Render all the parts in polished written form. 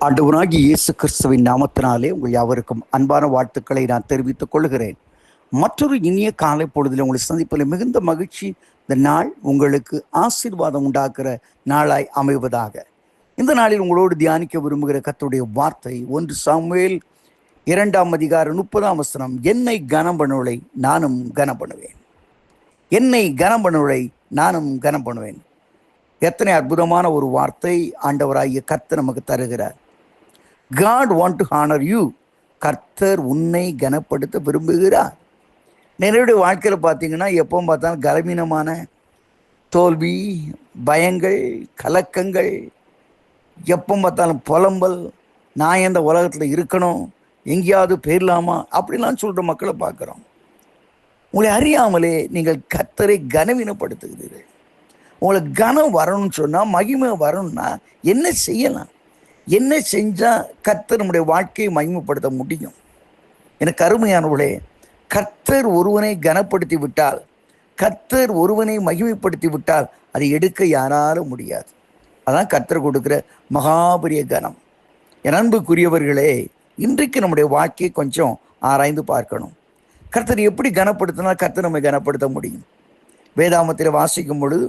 ஆண்டவராகிய இயேசு கிறிஸ்துவின் நாமத்தினாலே உங்கள் யாவருக்கும் அன்பான வாழ்த்துக்களை நான் தெரிவித்துக் கொள்கிறேன். மற்றொரு இனிய காலை பொழுதில் உங்களை சந்திப்பதில் மிகுந்த மகிழ்ச்சி. இந்த நாள் உங்களுக்கு ஆசீர்வாதம் உண்டாக்குற நாளாய் அமைவதாக. இந்த நாளில் உங்களோடு தியானிக்க விரும்புகிற கர்த்தருடைய வார்த்தை 1 சாமுவேல் 2 அதிகாரம் 30 என்னை கனம் பண்ணுவதை நானும் கனம் பண்ணுவேன். என்னை கனம் பண்ணுவதை நானும் கனம் பண்ணுவேன். எத்தனை அற்புதமான ஒரு வார்த்தை ஆண்டவராகிய கர்த்தர் நமக்கு தருகிறார். God want to honor you. கர்த்தர் உன்னை கனப்படுத்த விரும்புகிறார். நிறைய வாழ்க்கையில் பார்த்தீங்கன்னா எப்பவும் பார்த்தாலும் கலவீனமான தோல்வி, பயங்கள், கலக்கங்கள், எப்போ பார்த்தாலும் புலம்பல், நான் எந்த உலகத்தில் இருக்கணும், எங்கேயாவது போயிடலாமா அப்படிலாம் சொல்கிற மக்களை பார்க்குறோம். உங்களை அறியாமலே நீங்கள் கர்த்தரை கனவீனப்படுத்துகிறீர்கள். உங்களுக்கு கனம் வரணும்னு சொன்னால், மகிமை வரணும்னா என்ன செய்யலாம்? என்ன செஞ்சால் கர்த்தர் நம்முடைய வாழ்க்கையை மகிமைப்படுத்த முடியும்? எனக்கு அருமையானவர்களே, கர்த்தர் ஒருவனை கனப்படுத்தி விட்டால், கர்த்தர் ஒருவனை மகிமைப்படுத்தி விட்டால் அதை எடுக்க யாராலும் முடியாது. அதான் கர்த்தர் கொடுக்குற மகாபரிய கனம். என் அன்புக்குரியவர்களே, இன்றைக்கு நம்முடைய வாழ்க்கையை கொஞ்சம் ஆராய்ந்து பார்க்கணும். கர்த்தர் எப்படி கனப்படுத்தினால் கர்த்தர் நம்மை கனப்படுத்த முடியும்? வேதாமத்தில் வாசிக்கும் பொழுது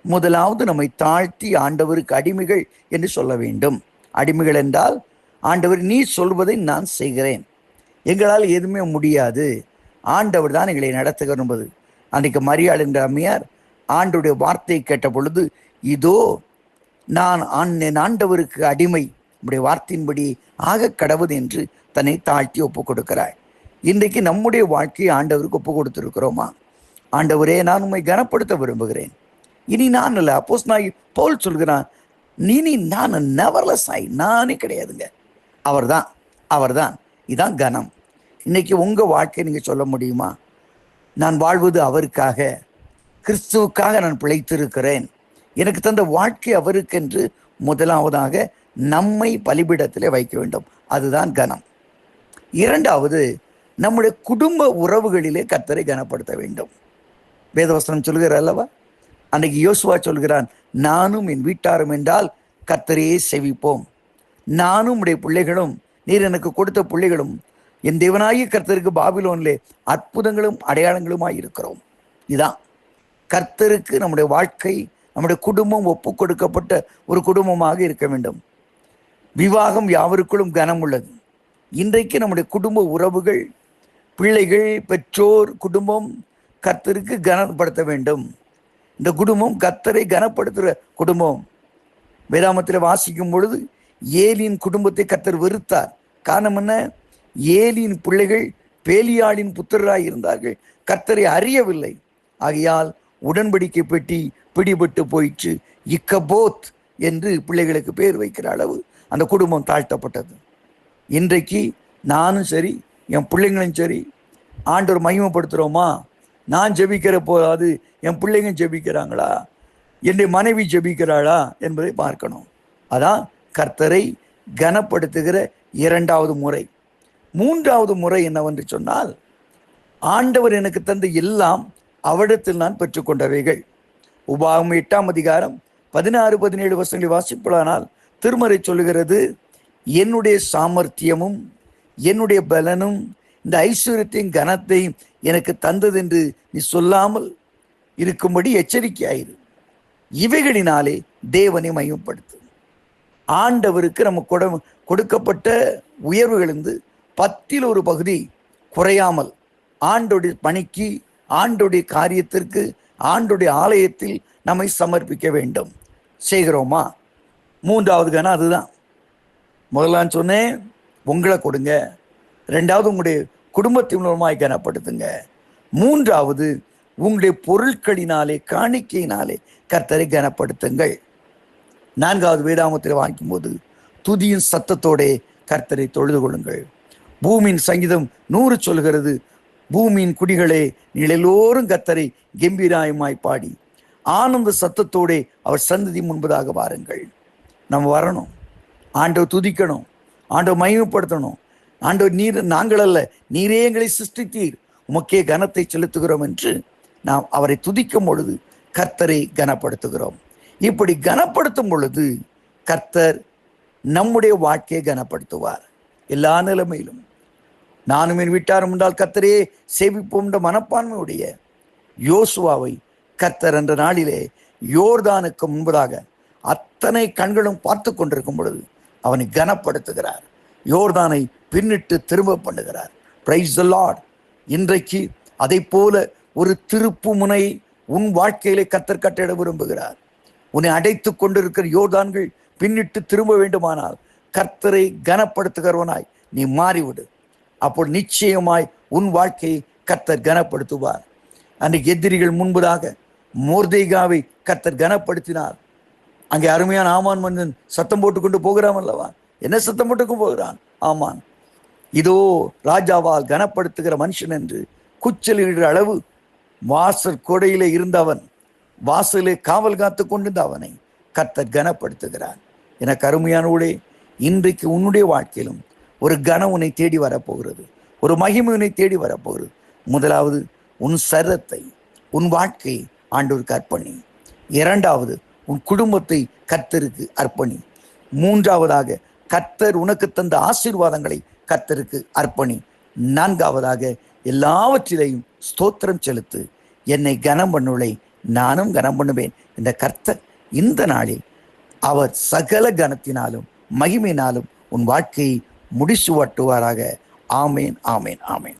முதலாவது நம்மை தாழ்த்தி ஆண்டவருக்கு அடிமைகள் என்று சொல்ல வேண்டும். அடிமைகள் என்றால், ஆண்டவர் நீ சொல்வதை நான் செய்கிறேன், எங்களால் எதுவுமே முடியாது, ஆண்டவர் தான் எங்களை நடத்துகிறார் என்பது. அன்றைக்கு மரியாள் என்ற அம்மையார் ஆண்டவருடைய வார்த்தையை கேட்ட பொழுது, இதோ நான் ஆண்டவருக்கு அடிமை, நம்முடைய வார்த்தையின்படி ஆக கடவுது என்று தன்னை தாழ்த்தி ஒப்பு கொடுக்கிறார். இன்றைக்கு நம்முடைய வாழ்க்கையை ஆண்டவருக்கு ஒப்பு கொடுத்திருக்கிறோமா? ஆண்டவரே, நான் உண்மை கனப்படுத்த விரும்புகிறேன். இனி நான் இல்லை, அப்போஸ்தலனாகிய பவுல் சொல்கிறான், நீ நான் நெவர்லெஸ் ஆகி நானே கிடையாதுங்க, அவர்தான். இதான் கனம். இன்னைக்கு உங்கள் வாழ்க்கையை நீங்கள் சொல்ல முடியுமா? நான் வாழ்வது அவருக்காக, கிறிஸ்துவுக்காக நான் பிழைத்திருக்கிறேன், எனக்கு தந்த வாழ்க்கை அவருக்கென்று முதலாவதாக நம்மை பலிபீடத்திலே வைக்க வேண்டும். அதுதான் கனம். இரண்டாவது, நம்முடைய குடும்ப உறவுகளிலே கர்த்தரை கனப்படுத்த வேண்டும். வேதவசனம் சொல்கிற அல்லவா, அன்னைக்கு யோசுவா சொல்கிறான், நானும் என் வீட்டாரும் என்றால் கர்த்தரையே செவிப்போம். நானும் உடைய பிள்ளைகளும், நீர் எனக்கு கொடுத்த பிள்ளைகளும் என் தேவனாகிய கர்த்தருக்கு பாபிலோனிலே அற்புதங்களும் அடையாளங்களுமாய் இருக்கிறோம். இதான் கர்த்தருக்கு நம்முடைய வாழ்க்கை, நம்முடைய குடும்பம் ஒப்பு கொடுக்கப்பட்ட ஒரு குடும்பமாக இருக்க வேண்டும். விவாகம் யாவருக்குள்ளும் கனம் உள்ளது. இன்றைக்கு நம்முடைய குடும்ப உறவுகள், பிள்ளைகள், பெற்றோர், குடும்பம் கர்த்தருக்கு கனப்படுத்த வேண்டும். இந்த குடும்பம் கர்த்தரை கனப்படுத்துகிற குடும்பம். வேதாமத்தில் வாசிக்கும் பொழுது ஏலியின் குடும்பத்தை கர்த்தர் வெறுத்தார். காரணம் என்ன? ஏலியின் பிள்ளைகள் பேலியாளின் புத்திரராய் இருந்தார்கள், கர்த்தரை அறியவில்லை. ஆகையால் உடன்படிக்கை பெட்டி பிடிபட்டு போயிற்று. இக்கபோத் என்று பிள்ளைகளுக்கு பேர் வைக்கிற அளவு அந்த குடும்பம் தாழ்த்தப்பட்டது. இன்றைக்கு நானும் சரி, என் பிள்ளைங்களும் சரி, ஆண்டவர் மகிமைப்படுத்துகிறோமா? நான் ஜெபிக்கிற போது என் பிள்ளைங்க ஜெபிக்கிறாங்களா, என்னுடைய மனைவி ஜெபிக்கிறாளா என்பதை பார்க்கணும். அதான் கர்த்தரை கனப்படுத்துகிற இரண்டாவது முறை. மூன்றாவது முறை என்னவென்று சொன்னால், ஆண்டவர் எனக்கு தந்த எல்லாம் அவரிடத்தில் நான் பெற்றுக்கொண்டவைகள். உபாகமம் 8 அதிகாரம் 16-17 வாசிப்பதானால் திருமறை சொல்லுகிறது, என்னுடைய சாமர்த்தியமும் என்னுடைய பலனும் இந்த ஐஸ்வர்யத்தையும் கனத்தையும் எனக்கு தந்தது என்று நீ சொல்லாமல் இருக்கும்படி எச்சரிக்கையாயிரு. இவைகளினாலே தேவனை மகிமைப்படுத்து. ஆண்டவருக்கு நமக்கு கொடுக்கப்பட்ட உயர்வுகளிலிருந்து 10 ஒரு பகுதி குறையாமல் ஆண்டோடைய பணிக்கு, ஆண்டோடைய காரியத்திற்கு, ஆண்டோடைய ஆலயத்தில் நம்மை சமர்ப்பிக்க வேண்டும். செய்கிறோமா? மூன்றாவது கனம் அதுதான். முதலான்னு சொன்னேன், உங்களை கொடுங்க. ரெண்டாவது, உங்களுடைய குடும்பத்தின் மூலமாய் கனப்படுத்துங்க. மூன்றாவது, உங்களுடைய பொருட்களினாலே, காணிக்கையினாலே கர்த்தரை கனப்படுத்துங்கள். நான்காவது, வேதாமத்தில் வாங்கிக்கும்போது துதியின் சத்தத்தோட கர்த்தரை தொழுது கொள்ளுங்கள். பூமியின் சங்கீதம் 100 சொல்கிறது, பூமியின் குடிகளே, நீங்கள் எல்லோரும் கர்த்தரை கம்பீராயமாய் பாடி ஆனந்த சத்தத்தோட அவர் சந்ததி முன்பதாக வாருங்கள். நம்ம வரணும், ஆண்டவர் துதிக்கணும், ஆண்டவர் மகிமைப்படுத்தணும். ஆண்டவர், நீர் நாங்கள் அல்ல, நீரே எங்களை சிருஷ்டித்தீர், உமக்கே கனத்தை செலுத்துகிறோம் என்று நாம் அவரை துதிக்கும் பொழுது கர்த்தரை கனப்படுத்துகிறோம். இப்படி கனப்படுத்தும் பொழுது கர்த்தர் நம்முடைய வாழ்க்கையை கனப்படுத்துவார். எல்லா நிலைமையிலும் நானும் என் வீட்டாரும் என்றால் கர்த்தரையே சேவிப்போம் என்ற மனப்பான்மையுடைய யோசுவாவை கர்த்தர் என்ற நாளிலே யோர்தானுக்கு முன்பதாக அத்தனை கண்களும் பார்த்து கொண்டிருக்கும் பொழுது அவனை கனப்படுத்துகிறார். யோர்தானை பின்னிட்டு திரும்ப பண்ணுகிறார். Praise the Lord. இன்றைக்கு அதை போல ஒரு திருப்பு முனை உன் வாழ்க்கையிலே கர்த்தர் கட்டிட விரும்புகிறார். உன்னை அடைத்து கொண்டிருக்கிற யோர்தான்கள் பின்னிட்டு திரும்ப வேண்டுமானால் கர்த்தரை கனப்படுத்துகிறவனாய் நீ மாறிவிடு. அப்போ நிச்சயமாய் உன் வாழ்க்கையை கர்த்தர் கனப்படுத்துவார். அன்றைக்கு எதிரிகள் முன்பதாக மோர்தேகாவை கர்த்தர் கனப்படுத்தினார். அங்கே அருமையான ஆமான் மன்னன் சத்தம் போட்டுக்கொண்டு போகிறான் அல்லவா? என்ன சத்தம் போட்டுக்கு போகிறான் ஆமான்? இதோ ராஜாவால் கனப்படுத்துகிற மனுஷன் என்று கூச்சலிடுகிற அளவு வாசல் கொடையிலே இருந்தவன், வாசலே காவல் காத்து கொண்டிருந்த அவனை கர்த்தர் கனப்படுத்துகிறார். எனக்கு அருமையானோடே, இன்றைக்கு உன்னுடைய வாழ்க்கையிலும் ஒரு கனம் உன்னை தேடி வரப்போகிறது, ஒரு மகிமை உன்னை தேடி வரப்போகிறது. முதலாவது, உன் சரீரத்தை, உன் வாழ்க்கையை ஆண்டவருக்கு அர்ப்பணி. இரண்டாவது, உன் குடும்பத்தை கர்த்தருக்கு அர்ப்பணி. மூன்றாவதாக, கர்த்தர் உனக்கு தந்த ஆசீர்வாதங்களை கர்த்தருக்கு அர்ப்பணி. நான்காவதாக, எல்லாவற்றிலையும் ஸ்தோத்திரம் செலுத்து. என்னை கனம் பண்ணுவதை நானும் கனம் பண்ணுவேன் இந்த கர்த்தர் இந்த நாளில் அவர் சகல கனத்தினாலும் மகிமையினாலும் உன் வாழ்க்கையை முடிசு வட்டுவாராக. ஆமேன், ஆமேன், ஆமேன்.